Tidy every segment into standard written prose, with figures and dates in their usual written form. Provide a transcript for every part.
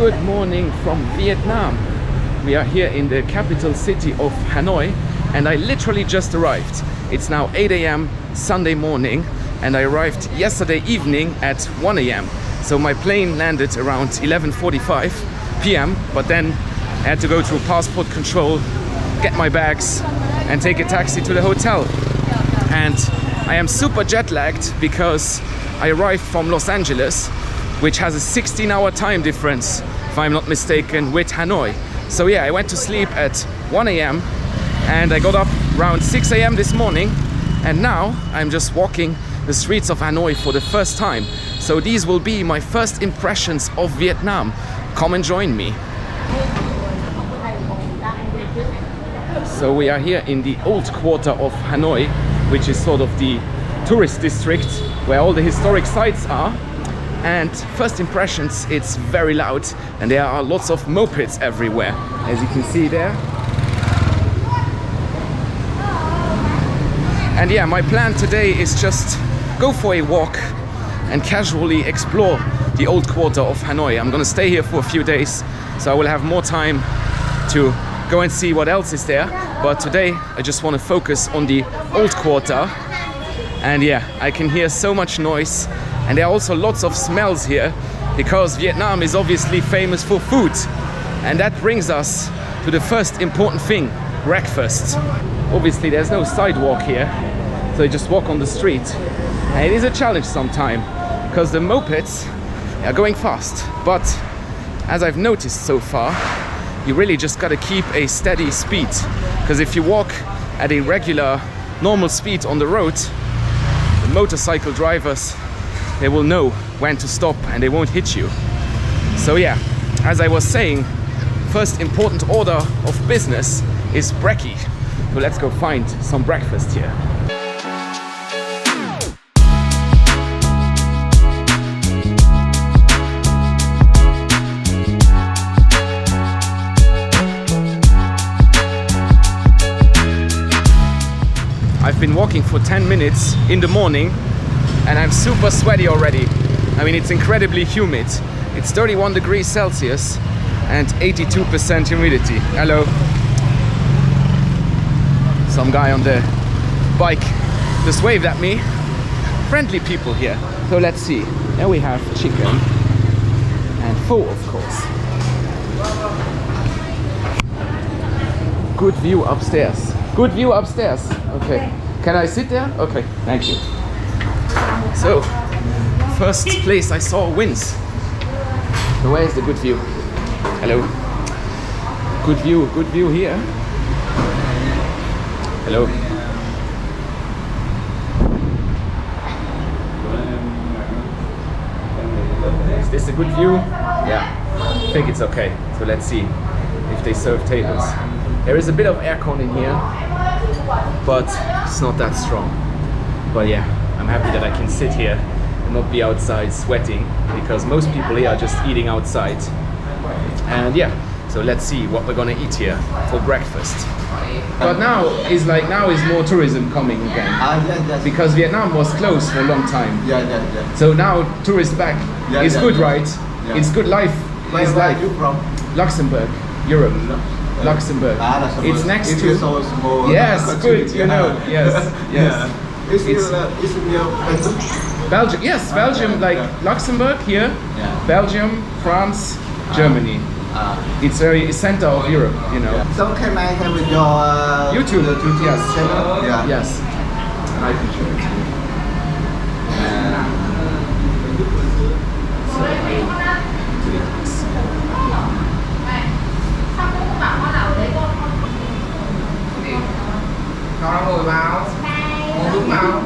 Good morning from Vietnam. We are here in the capital city of Hanoi and I literally just arrived. It's now 8 a.m. Sunday morning and I arrived yesterday evening at 1 a.m. So my plane landed around 11:45 p.m. but then I had to go through passport control, get my bags and take a taxi to the hotel. And I am super jet lagged because I arrived from Los Angeles, which has a 16-hour time difference, if I'm not mistaken, with Hanoi. So yeah, I went to sleep at 1 a.m. and I got up around 6 a.m. this morning, and now I'm just walking the streets of Hanoi for the first time. So these will be my first impressions of Vietnam. Come and join me. So we are here in the old quarter of Hanoi, which is sort of the tourist district where all the historic sites are. And first impressions, it's very loud and there are lots of mopeds everywhere, as you can see there. And yeah, my plan today is just go for a walk and casually explore the old quarter of Hanoi. I'm gonna stay here for a few days, so I will have more time to go and see what else is there. But today I just want to focus on the old quarter. And yeah, I can hear so much noise. And there are also lots of smells here because Vietnam is obviously famous for food. And that brings us to the first important thing, breakfast. Obviously there's no sidewalk here, so you just walk on the street. And it is a challenge sometimes because the mopeds are going fast. But as I've noticed so far, you really just gotta keep a steady speed. Because if you walk at a regular, normal speed on the road, the motorcycle drivers, they will know when to stop and they won't hit you. So yeah, as I was saying, first important order of business is brekkie. So let's go find some breakfast here. I've been walking for 10 minutes in the morning and I'm super sweaty already. I mean, it's incredibly humid. It's 31 degrees Celsius and 82% humidity. Hello. Some guy on the bike just waved at me. Friendly people here. So let's see. There we have chicken and pho, of course. Good view upstairs. Good view upstairs. Okay. Can I sit there? Okay, thank you. So, first place I saw wins. So where is the good view? Hello. Good view here. Hello. Is this a good view? Yeah, I think it's okay. So let's see if they serve tables. There is a bit of aircon in here, but it's not that strong. But yeah, I'm happy that I can sit here and not be outside sweating, because most people here are just eating outside. And yeah, so let's see what we're gonna eat here for breakfast. But now is more tourism coming again. Because Vietnam was closed for a long time. So now tourists back. It's good, right? It's good life. It's life. You from? Luxembourg, Europe. Luxembourg. It's next to. Yes, good. You know. Yes, yes. It's Belgium. Yes, Belgium. Like Luxembourg here. Belgium, France, Germany. It's very center of Europe. You know. So can I have your YouTube? Yes. channel? Yeah. Yes. I can show it to you. Nó ngồi vào, ngồi đúng vào.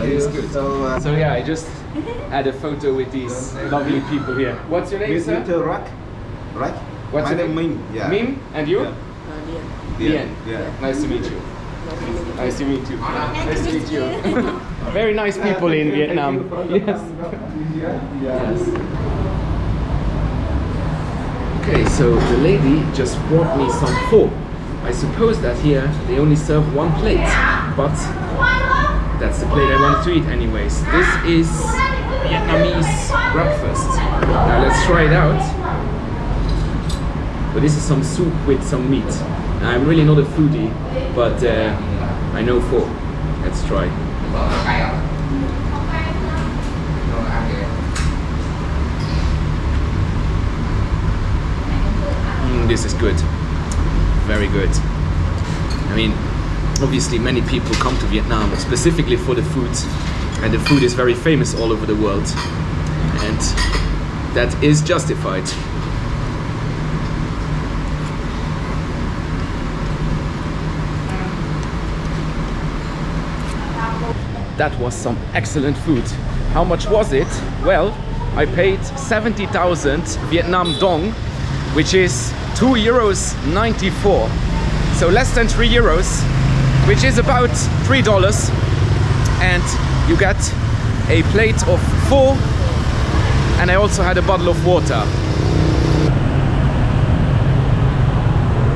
It's good. So yeah, I just had a photo with these lovely people here. What's your name, sir? Right? What's your name? Ming. Yeah. Ming, and you? Dien. Yeah. Nice to meet you. Nice to meet you. Nice to meet you. Very nice people in Vietnam. Yes. Yes. Okay, so the lady just brought me some pho. I suppose that here they only serve one plate, but That's the plate I wanted to eat anyways. This is Vietnamese breakfast. Now let's try it out. But this is some soup with some meat. I'm really not a foodie, but I know pho. Let's try. This is good. Very good. I mean, obviously many people come to Vietnam specifically for the food, and the food is very famous all over the world, and that is justified. That was some excellent food. How much was it? Well, I paid 70,000 Vietnam dong, which is €2.94. So less than €3, which is about $3. And you get a plate of pho, and I also had a bottle of water.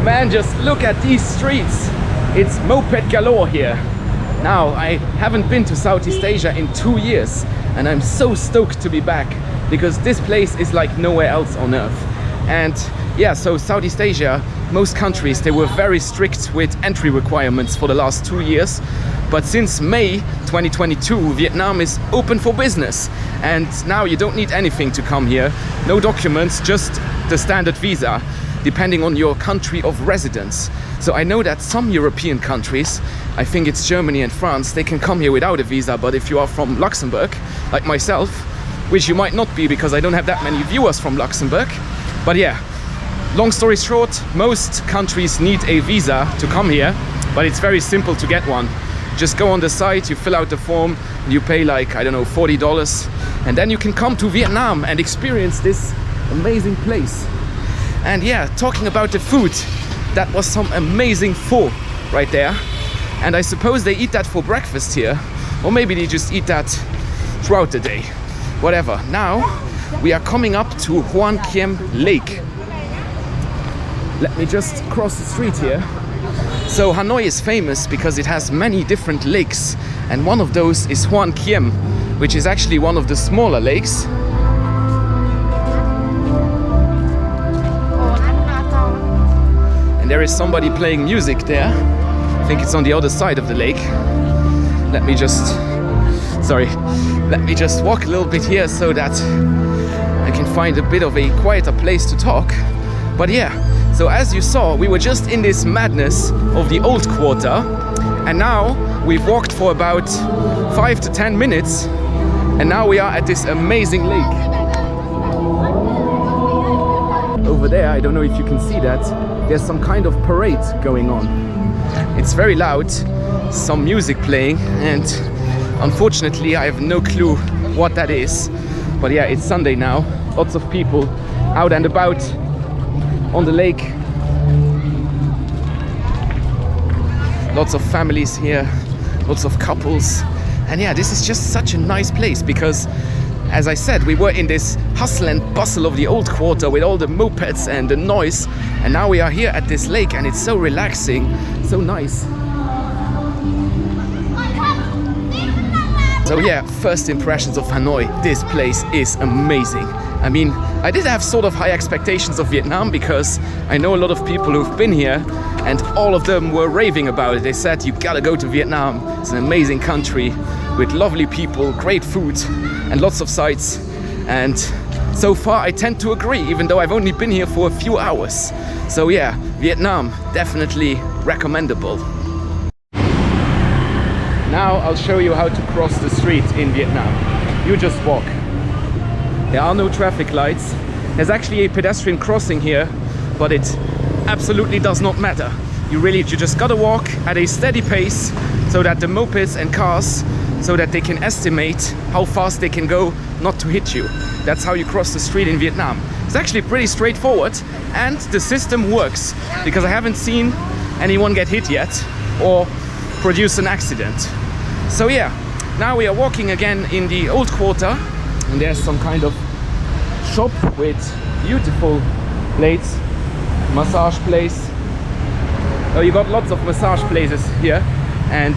Man, just look at these streets. It's moped galore here. Now, I haven't been to Southeast Asia in 2 years, and I'm so stoked to be back because this place is like nowhere else on earth. And yeah, so Southeast Asia, most countries, they were very strict with entry requirements for the last 2 years. But since May 2022, Vietnam is open for business. And now you don't need anything to come here. No documents, just the standard visa, depending on your country of residence. So I know that some European countries, I think it's Germany and France, they can come here without a visa. But if you are from Luxembourg, like myself, which you might not be because I don't have that many viewers from Luxembourg. But yeah, long story short, most countries need a visa to come here, but it's very simple to get one. Just go on the site, you fill out the form, you pay like, I don't know, $40, and then you can come to Vietnam and experience this amazing place. And yeah, talking about the food, that was some amazing pho right there. And I suppose they eat that for breakfast here, or maybe they just eat that throughout the day. Whatever. Now, we are coming up to Hoan Kiem Lake. Let me just cross the street here. So Hanoi is famous because it has many different lakes, and one of those is Hoan Kiem, which is actually one of the smaller lakes. And there is somebody playing music there. I think it's on the other side of the lake. Let me just walk a little bit here so that I can find a bit of a quieter place to talk. But yeah, so as you saw, we were just in this madness of the old quarter, and now we've walked for about 5 to 10 minutes, and now we are at this amazing lake. Over there, I don't know if you can see that, there's some kind of parade going on. It's very loud, some music playing, and unfortunately I have no clue what that is. But yeah, it's Sunday now, lots of people out and about on the lake. Lots of families here, lots of couples. And yeah, this is just such a nice place because, as I said, we were in this hustle and bustle of the old quarter with all the mopeds and the noise. And now we are here at this lake and it's so relaxing, so nice. So yeah, first impressions of Hanoi. This place is amazing. I mean, I did have sort of high expectations of Vietnam because I know a lot of people who've been here and all of them were raving about it. They said, you gotta go to Vietnam. It's an amazing country with lovely people, great food and lots of sights. And so far I tend to agree, even though I've only been here for a few hours. So yeah, Vietnam, definitely recommendable. Now I'll show you how to cross the street in Vietnam. You just walk. There are no traffic lights. There's actually a pedestrian crossing here, but it absolutely does not matter. You just gotta walk at a steady pace so that the mopeds and cars, so that they can estimate how fast they can go not to hit you. That's how you cross the street in Vietnam. It's actually pretty straightforward, and the system works because I haven't seen anyone get hit yet or produce an accident. So yeah, now we are walking again in the old quarter, and there's some kind of shop with beautiful plates, massage place. Oh, you got lots of massage places here, and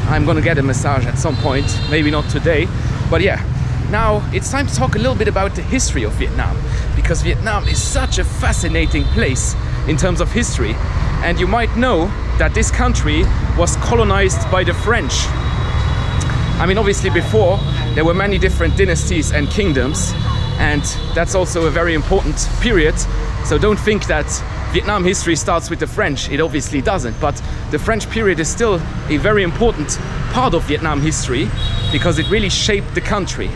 I'm gonna get a massage at some point, maybe not today, but yeah. Now it's time to talk a little bit about the history of Vietnam, because Vietnam is such a fascinating place in terms of history. And you might know that this country was colonized by the French. I mean, obviously before there were many different dynasties and kingdoms, and that's also a very important period. So don't think that Vietnam history starts with the French. It obviously doesn't, but the French period is still a very important part of Vietnam history because it really shaped the country.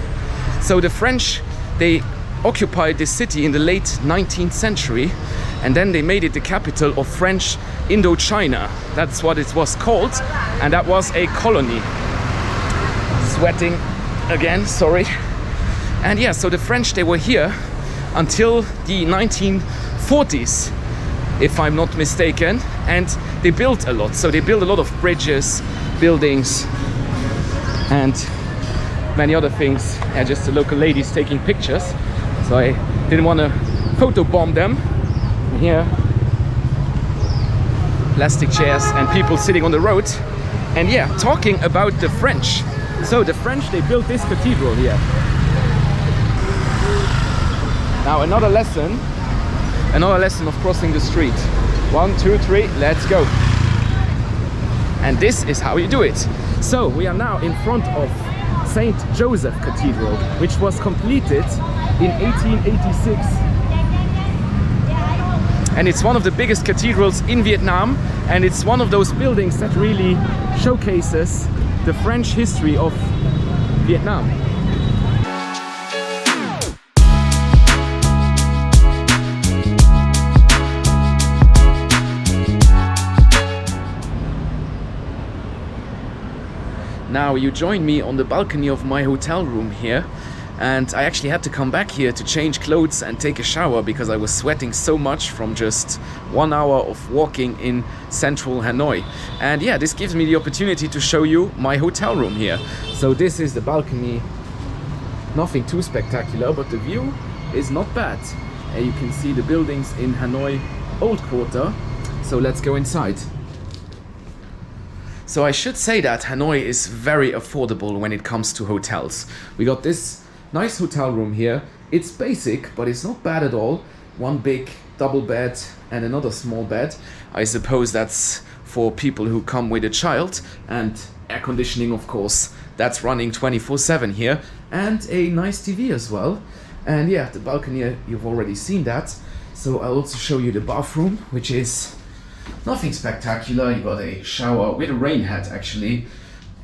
So the French, they occupied this city in the late 19th century, and then they made it the capital of French Indochina. That's what it was called, and that was a colony. Sweating again, sorry. And yeah, so the French, they were here until the 1940s, if I'm not mistaken, and they built a lot. So they built a lot of bridges, buildings, and many other things. And just the local ladies taking pictures, so I didn't want to photobomb them. Here, plastic chairs and people sitting on the road. And yeah, talking about the French. So the French, they built this cathedral here. Now another lesson of crossing the street. 1, 2, 3, let's go. And this is how you do it. So we are now in front of Saint Joseph Cathedral, which was completed in 1886. And it's one of the biggest cathedrals in Vietnam, and it's one of those buildings that really showcases the French history of Vietnam. Now you join me on the balcony of my hotel room here, and I actually had to come back here to change clothes and take a shower because I was sweating so much from just 1 hour of walking in central Hanoi. And yeah, this gives me the opportunity to show you my hotel room here. So this is the balcony. Nothing too spectacular, but the view is not bad. And you can see the buildings in Hanoi Old Quarter. So let's go inside. So I should say that Hanoi is very affordable when it comes to hotels. We got this nice hotel room here. It's basic, but it's not bad at all. One big double bed and another small bed. I suppose that's for people who come with a child. And air conditioning, of course, that's running 24/7 here. And a nice TV as well. And yeah, the balcony, you've already seen that. So I'll also show you the bathroom, which is nothing spectacular. You got a shower with a rain hat, actually,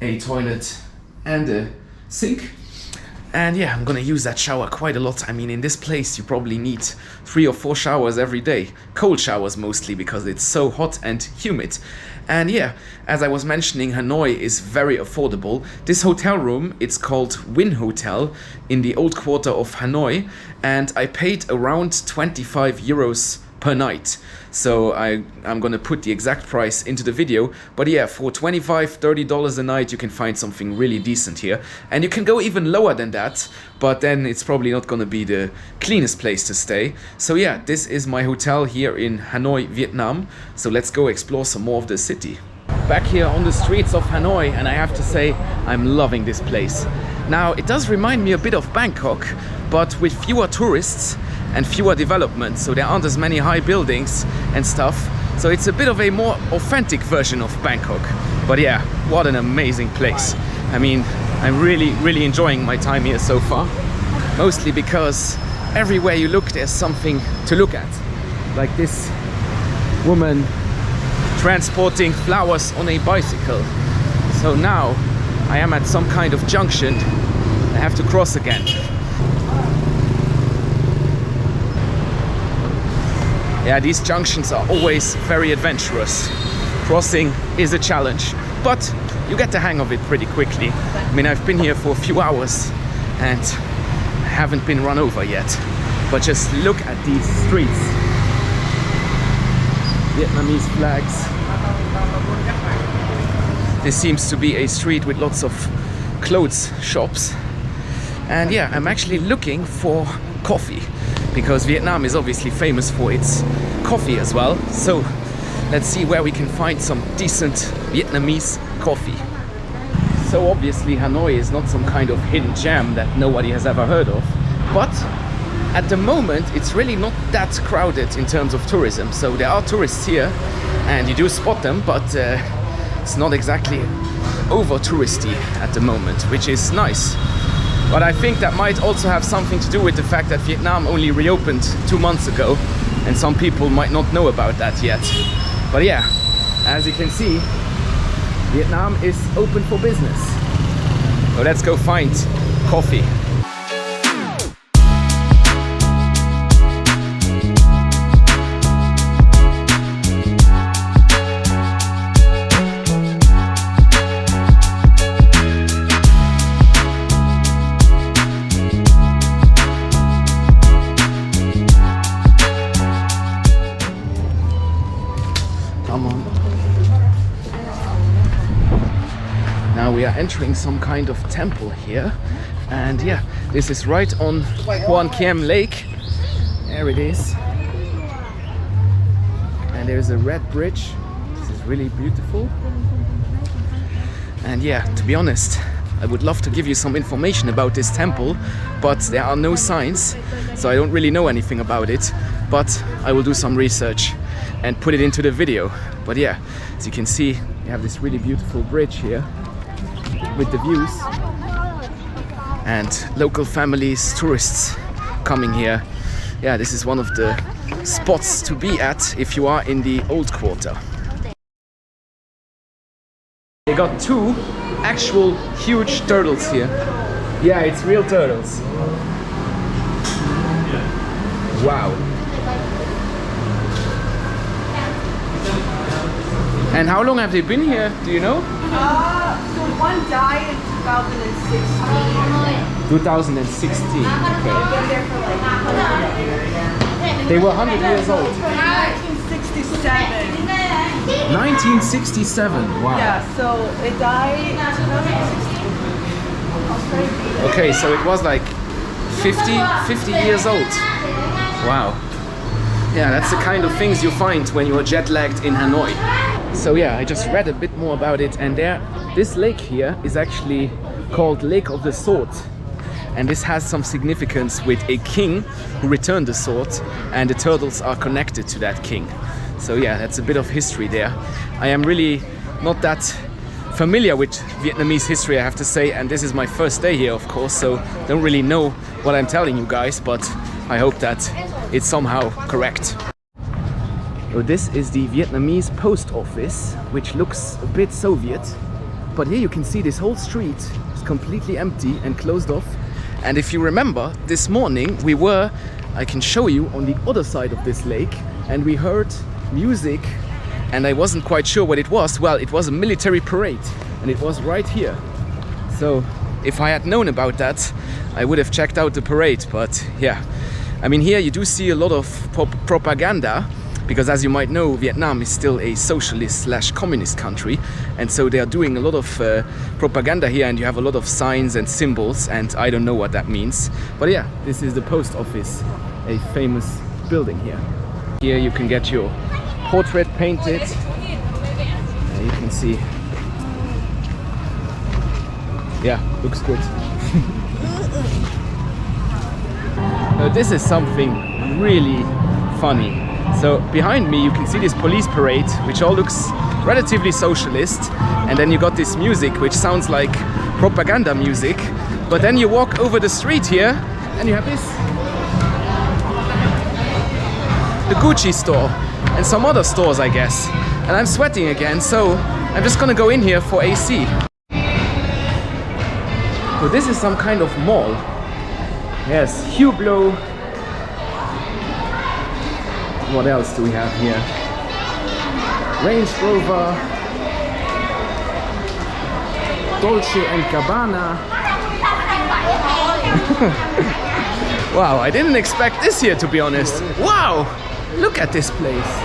a toilet and a sink. And yeah, I'm gonna use that shower quite a lot. I mean, in this place you probably need 3 or 4 showers every day. Cold showers mostly, because it's so hot and humid. And yeah, as I was mentioning, Hanoi is very affordable. This hotel room, it's called Win Hotel in the Old Quarter of Hanoi, and I paid around 25 euros per night. So I'm gonna put the exact price into the video, but yeah, for $25–30 a night you can find something really decent here, and you can go even lower than that, but then it's probably not gonna be the cleanest place to stay. So yeah, this is my hotel here in Hanoi, Vietnam. So let's go explore some more of the city. Back here on the streets of Hanoi, and I have to say I'm loving this place. Now it does remind me a bit of Bangkok, but with fewer tourists and fewer developments, so there aren't as many high buildings and stuff. So it's a bit of a more authentic version of Bangkok. But yeah, what an amazing place. I mean, I'm really enjoying my time here so far. Mostly because everywhere you look, there's something to look at. Like this woman transporting flowers on a bicycle. So now I am at some kind of junction. I have to cross again. Yeah, these junctions are always very adventurous. Crossing is a challenge, but you get the hang of it pretty quickly. I mean, I've been here for a few hours and I haven't been run over yet. But just look at these streets. Vietnamese flags. This seems to be a street with lots of clothes shops. And yeah, I'm actually looking for coffee, because Vietnam is obviously famous for its coffee as well. So let's see where we can find some decent Vietnamese coffee. So obviously Hanoi is not some kind of hidden gem that nobody has ever heard of. But at the moment, it's really not that crowded in terms of tourism. So there are tourists here and you do spot them, but it's not exactly over touristy at the moment, which is nice. But I think that might also have something to do with the fact that Vietnam only reopened 2 months ago, and some people might not know about that yet. But yeah, as you can see, Vietnam is open for business. So let's go find coffee. Now we are entering some kind of temple here, and yeah, this is right on Hoan Kiem Lake. There it is, and there's a red bridge. This is really beautiful. And yeah, to be honest, I would love to give you some information about this temple, but there are no signs, so I don't really know anything about it. But I will do some research and put it into the video. But yeah, as you can see, you have this really beautiful bridge here with the views, and local families, tourists coming here. Yeah, this is one of the spots to be at if you are in the old quarter. They got 2 actual huge turtles here. Yeah, it's real turtles. Wow. And how long have they been here? Do you know? So one died in 2016. 2016. Okay. They've been there for like They were 100 years old. 1967. 1967. Wow. Yeah, so it died in 2016. Okay, so it was like 50 years old. Wow. Yeah, that's the kind of things you find when you're jet lagged in Hanoi. So yeah, I just read a bit more about it, and this lake here is actually called Lake of the Sword. And this has some significance with a king who returned the sword, and the turtles are connected to that king. So yeah, that's a bit of history there. I am really not that familiar with Vietnamese history, I have to say, and this is my first day here, of course, so don't really know what I'm telling you guys, but I hope that it's somehow correct. So this is the Vietnamese post office, which looks a bit Soviet, but here you can see this whole street is completely empty and closed off. And if you remember, this morning we were, I can show you, on the other side of this lake, and we heard music, and I wasn't quite sure what it was. Well, it was a military parade, and it was right here. So if I had known about that, I would have checked out the parade. But yeah, I mean, here you do see a lot of propaganda, because as you might know, Vietnam is still a socialist/communist country, and so they are doing a lot of propaganda here, and you have a lot of signs and symbols, and I don't know what that means. But yeah, this is the post office, a famous building here. Here you can get your portrait painted. You can see. Yeah, looks good. This is something really funny. So behind me you can see this police parade, which all looks relatively socialist, and then you got this music which sounds like propaganda music, but then you walk over the street here and you have this, the Gucci store and some other stores, I guess. And I'm sweating again, so I'm just gonna go in here for AC. So this is some kind of mall. Yes, Hublot. What else do we have here? Range Rover, Dolce & Gabbana. Wow, I didn't expect this here, to be honest. Wow, look at this place.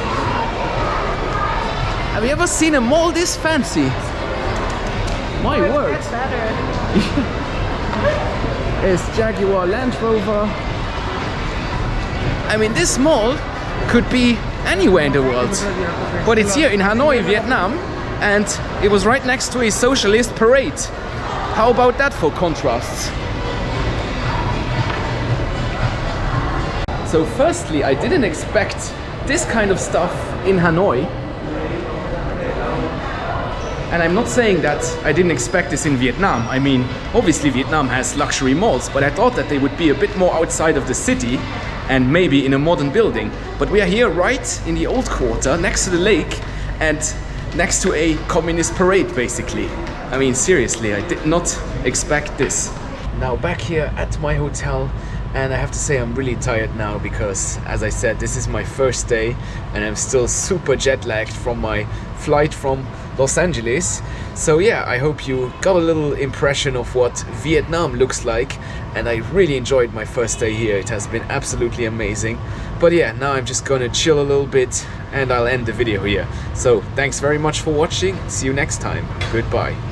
Have you ever seen a mall this fancy? My word. There's Jaguar Land Rover. I mean, this mall could be anywhere in the world, but it's here in Hanoi, Vietnam, and it was right next to a socialist parade. How about that for contrasts? So firstly, I didn't expect this kind of stuff in Hanoi. And I'm not saying that I didn't expect this in Vietnam. I mean, obviously Vietnam has luxury malls, but I thought that they would be a bit more outside of the city and maybe in a modern building. But we are here right in the old quarter, next to the lake and next to a communist parade, basically. I mean, seriously, I did not expect this. Now back here at my hotel, and I have to say I'm really tired now because, as I said, this is my first day and I'm still super jet lagged from my flight from Los Angeles. So yeah, I hope you got a little impression of what Vietnam looks like, and I really enjoyed my first day here. It has been absolutely amazing. But yeah, now I'm just gonna chill a little bit and I'll end the video here. So thanks very much for watching. See you next time. Goodbye.